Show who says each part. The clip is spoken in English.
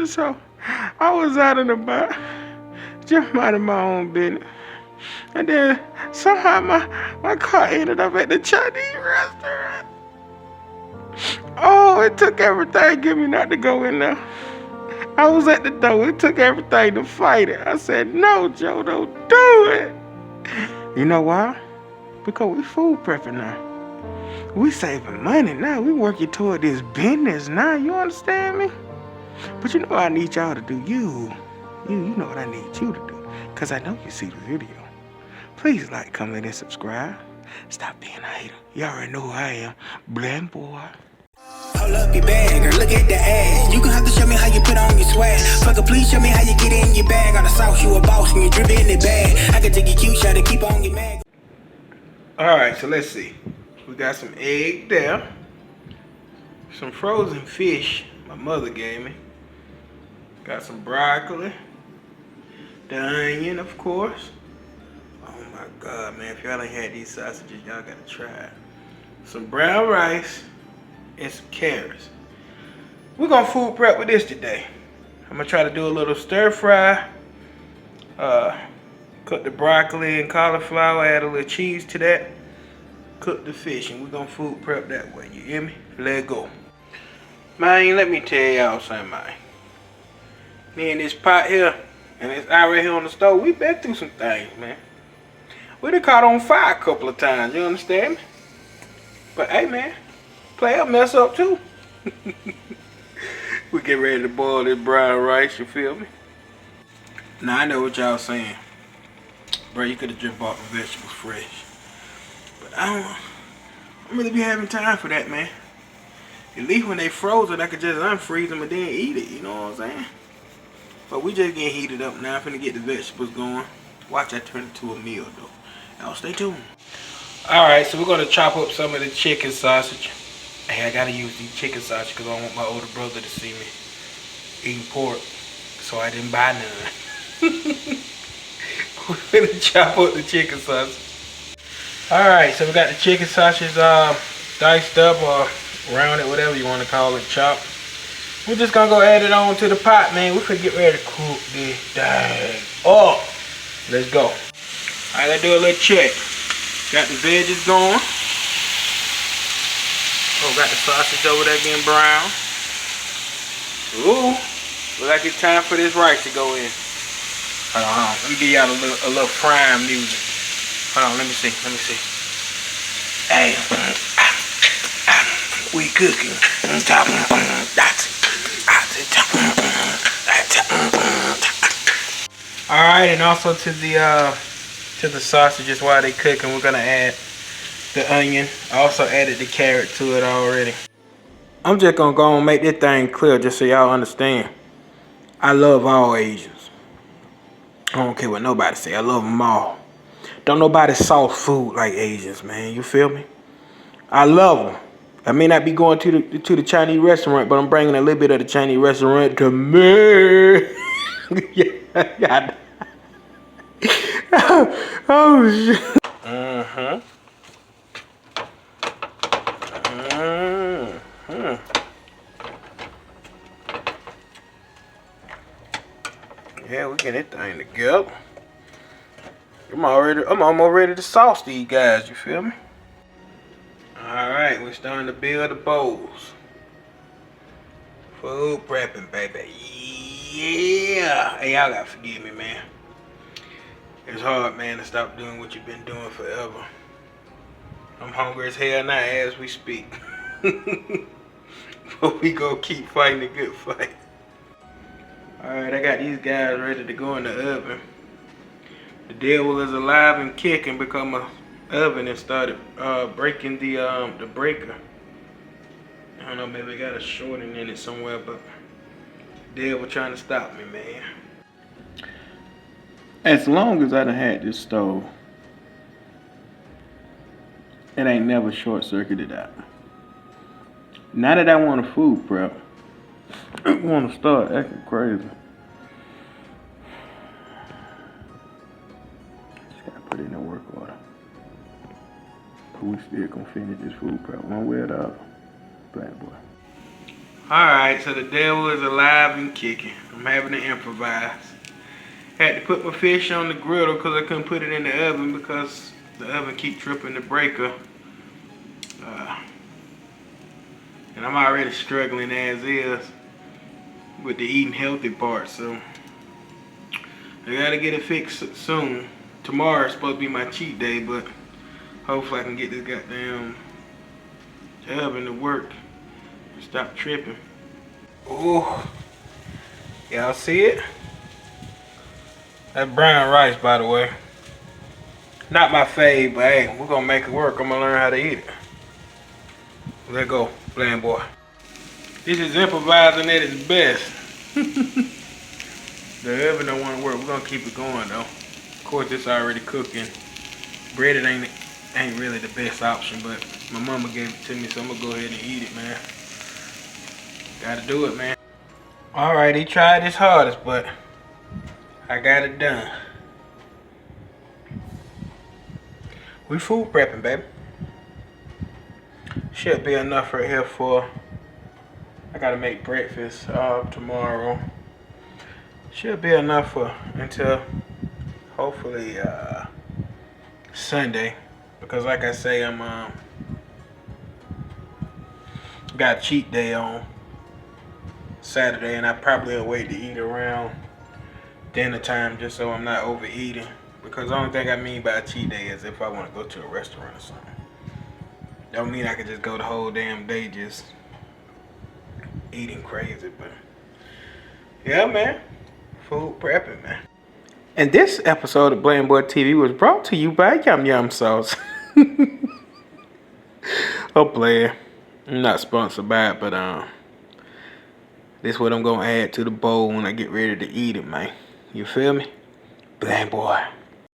Speaker 1: So I was out and about, just minding my own business. And then somehow my car ended up at the Chinese restaurant. Oh, it took everything get me not to go in there. I was at the door. It took everything to fight it. I said, no, Joe, don't do it. You know why? Because we food prepping now. We saving money now. We working toward this business now. You understand me? But you know what I need y'all to do? You know what I need you to do. Because I know you see the video. Please like, comment, and subscribe. Stop being a hater. You already know who I am. Blend boy.
Speaker 2: Hold up your bag, or look at the ass. You gon' have to show me how you put on your swag. Fucker, please show me how you get in your bag. On the sauce, you a boss when you drip in the bag. I can take your cute shot to keep on your mag.
Speaker 1: Alright, so let's see. We got some egg there. Some frozen fish my mother gave me. Got some broccoli. The onion, of course. Oh my God, man. If y'all ain't had these sausages, y'all gotta try it. Some brown rice and some carrots. We're gonna food prep with this today. I'm gonna try to do a little stir fry. Cook the broccoli and cauliflower, add a little cheese to that. Cook the fish, and we're gonna food prep that way. You hear me? Let go. Man, let me tell y'all something, man. Me and this pot here, and this eye right here on the stove, we been through some things, man. We done caught on fire a couple of times, you understand me? But hey, man, player mess up too. We get ready to boil this brown rice, you feel me? Now, I know what y'all saying. Bro, you could have just bought the vegetables fresh. But I don't really be having time for that, man. At least when they frozen, I could just unfreeze them and then eat it, you know what I'm saying? But we just getting heated up now. I'm finna get the vegetables going. Watch that turn into a meal, though. Y'all stay tuned. Alright, so we're gonna chop up some of the chicken sausage. Hey, I gotta use these chicken sausage because I don't want my older brother to see me eating pork. So I didn't buy none. We're gonna chop up the chicken sausage. Alright, so we got the chicken sausage diced up or rounded, whatever you want to call it, chopped. We're just gonna go add it on to the pot, man. We're gonna get ready to cook this thing. Oh, let's go. Alright, let's do a little check. Got the veggies going. Oh, got the sausage over there getting brown. Ooh, look like it's time for this rice to go in. Hold on. Let me give y'all a little prime music. Hold on, let me see. Hey, we cooking. All right, and also to the sausages while they cooking, we're gonna add the onion. I also added the carrot to it already. I'm just gonna go and make this thing clear just so y'all understand. I love all Asians. I don't care what nobody say. I love them all. Don't nobody sauce food like Asians, man. You feel me? I love them. I may not be going to the Chinese restaurant, but I'm bringing a little bit of the Chinese restaurant to me. Yeah. Oh shit. Yeah, we get that thing together. I'm almost ready to sauce these guys, you feel me? Alright, we're starting to build the bowls. Food prepping, baby. Yeah. Hey, y'all gotta forgive me, man. It's hard, man, to stop doing what you've been doing forever. I'm hungry as hell now as we speak. But we gonna keep fighting the good fight. Alright, I got these guys ready to go in the oven. The devil is alive and kicking because my oven has started breaking the breaker. I don't know, maybe it got a shorting in it somewhere, but the devil trying to stop me, man. As long as I done had this stove, it ain't never short circuited out. Now that I want to food prep, I want to start acting crazy. Just gotta put it in the work order. we still gonna finish this food prep one way or the other. Black boy. Alright, so the devil is alive and kicking. I'm having to improvise. Had to put my fish on the griddle because I couldn't put it in the oven because the oven keep tripping the breaker. And I'm already struggling as is with the eating healthy part, so I gotta get it fixed soon. Tomorrow is supposed to be my cheat day, but hopefully I can get this goddamn oven to work. Stop tripping. Ooh, y'all see it? That brown rice, by the way. Not my fave, but hey, we're gonna make it work. I'm gonna learn how to eat it. Let go, Bland boy. This is improvising at its best. The oven don't want to work. We're gonna keep it going though. Of course, it's already cooking. Breaded ain't really the best option, but my mama gave it to me, so I'm gonna go ahead and eat it, man. Gotta do it, man. All right, he tried his hardest, but I got it done. We food prepping, baby. Should be enough right here for, I gotta make breakfast tomorrow. Should be enough for until hopefully Sunday, because like I say, I'm got a cheat day on Saturday, and I probably will wait to eat around dinner time just so I'm not overeating, because the only thing I mean by a cheat day is if I want to go to a restaurant or something. Don't mean I could just go the whole damn day just eating crazy, but yeah, man. Food prepping, man. And this episode of Bland Boy TV was brought to you by Yum Yum Sauce. Oh, player. I'm not sponsored by it, but this is what I'm gonna add to the bowl when I get ready to eat it, man. You feel me? Bland Boy.